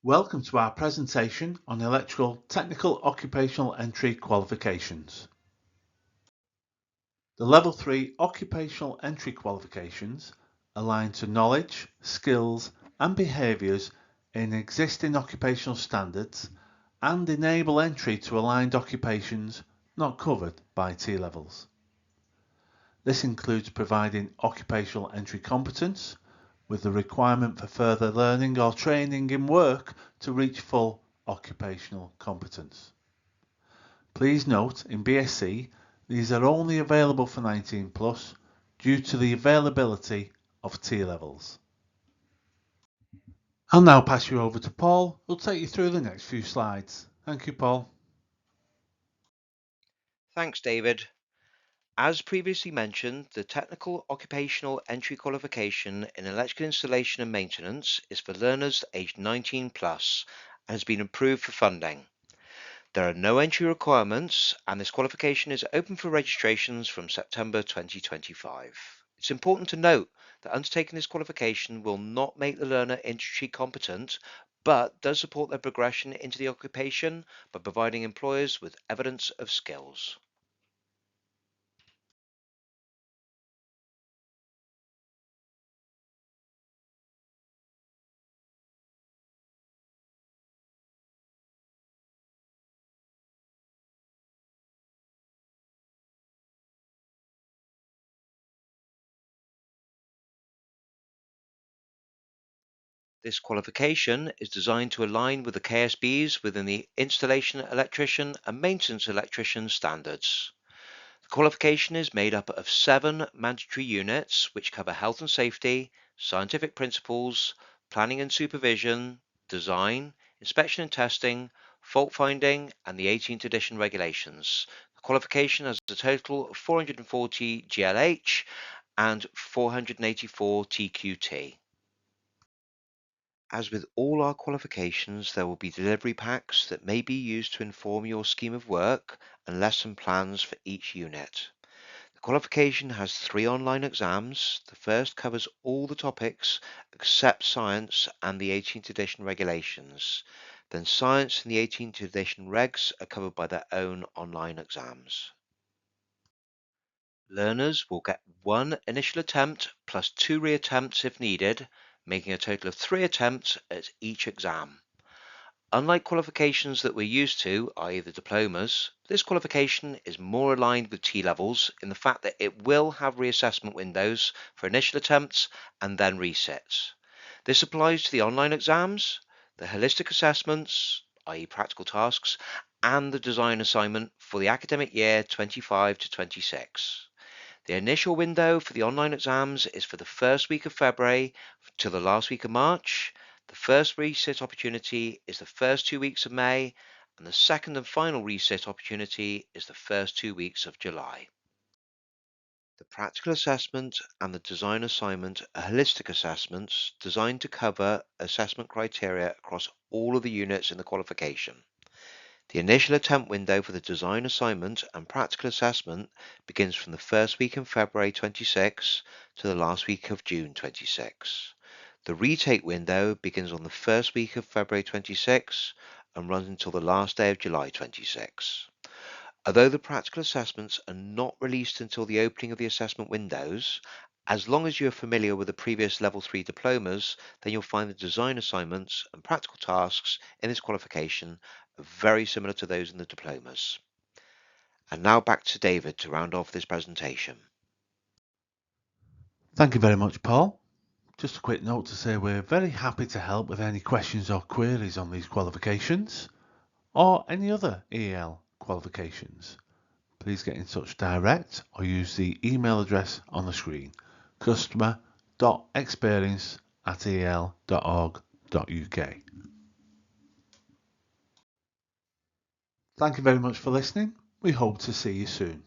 Welcome to our presentation on electrical technical occupational entry qualifications. The Level 3 occupational entry qualifications align to knowledge, skills and behaviours in existing occupational standards and enable entry to aligned occupations not covered by T-levels. This includes providing occupational entry competence, with the requirement for further learning or training in work to reach full occupational competence. Please note, in BSc, these are only available for 19 plus due to the availability of T-levels. I'll now pass you over to Paul, who'll take you through the next few slides. Thank you, Paul. Thanks, David. As previously mentioned, the Technical Occupational Entry Qualification in Electrical Installation and Maintenance is for learners aged 19 plus and has been approved for funding. There are no entry requirements and this qualification is open for registrations from September 2025. It's important to note that undertaking this qualification will not make the learner industry competent, but does support their progression into the occupation by providing employers with evidence of skills. This qualification is designed to align with the KSBs within the Installation Electrician and Maintenance Electrician standards. The qualification is made up of 7 mandatory units which cover health and safety, scientific principles, planning and supervision, design, inspection and testing, fault finding, and the 18th edition regulations. The qualification has a total of 440 GLH and 484 TQT. As with all our qualifications, there will be delivery packs that may be used to inform your scheme of work and lesson plans for each unit. The qualification has 3 online exams. The first covers all the topics except science and the 18th edition regulations. Then science and the 18th edition regs are covered by their own online exams. Learners will get 1 initial attempt plus 2 reattempts if needed, making a total of 3 attempts at each exam. Unlike qualifications that we're used to, i.e. the diplomas, this qualification is more aligned with T-levels in the fact that it will have reassessment windows for initial attempts and then resets. This applies to the online exams, the holistic assessments, i.e. practical tasks, and the design assignment for the academic year 25 to 26. The initial window for the online exams is for the first week of February to the last week of March. The first resit opportunity is the first 2 weeks of May, and the second and final resit opportunity is the first 2 weeks of July. The practical assessment and the design assignment are holistic assessments designed to cover assessment criteria across all of the units in the qualification. The initial attempt window for the design assignment and practical assessment begins from the first week in February 26 to the last week of June 26. The retake window begins on the first week of February 26 and runs until the last day of July 26. Although the practical assessments are not released until the opening of the assessment windows, as long as you are familiar with the previous Level 3 diplomas, then you'll find the design assignments and practical tasks in this qualification are very similar to those in the diplomas. And now back to David to round off this presentation. Thank you very much, Paul. Just a quick note to say we're very happy to help with any questions or queries on these qualifications or any other EAL qualifications. Please get in touch direct or use the email address on the screen, customer.experience@eal.org.uk. Thank you very much for listening. We hope to see you soon.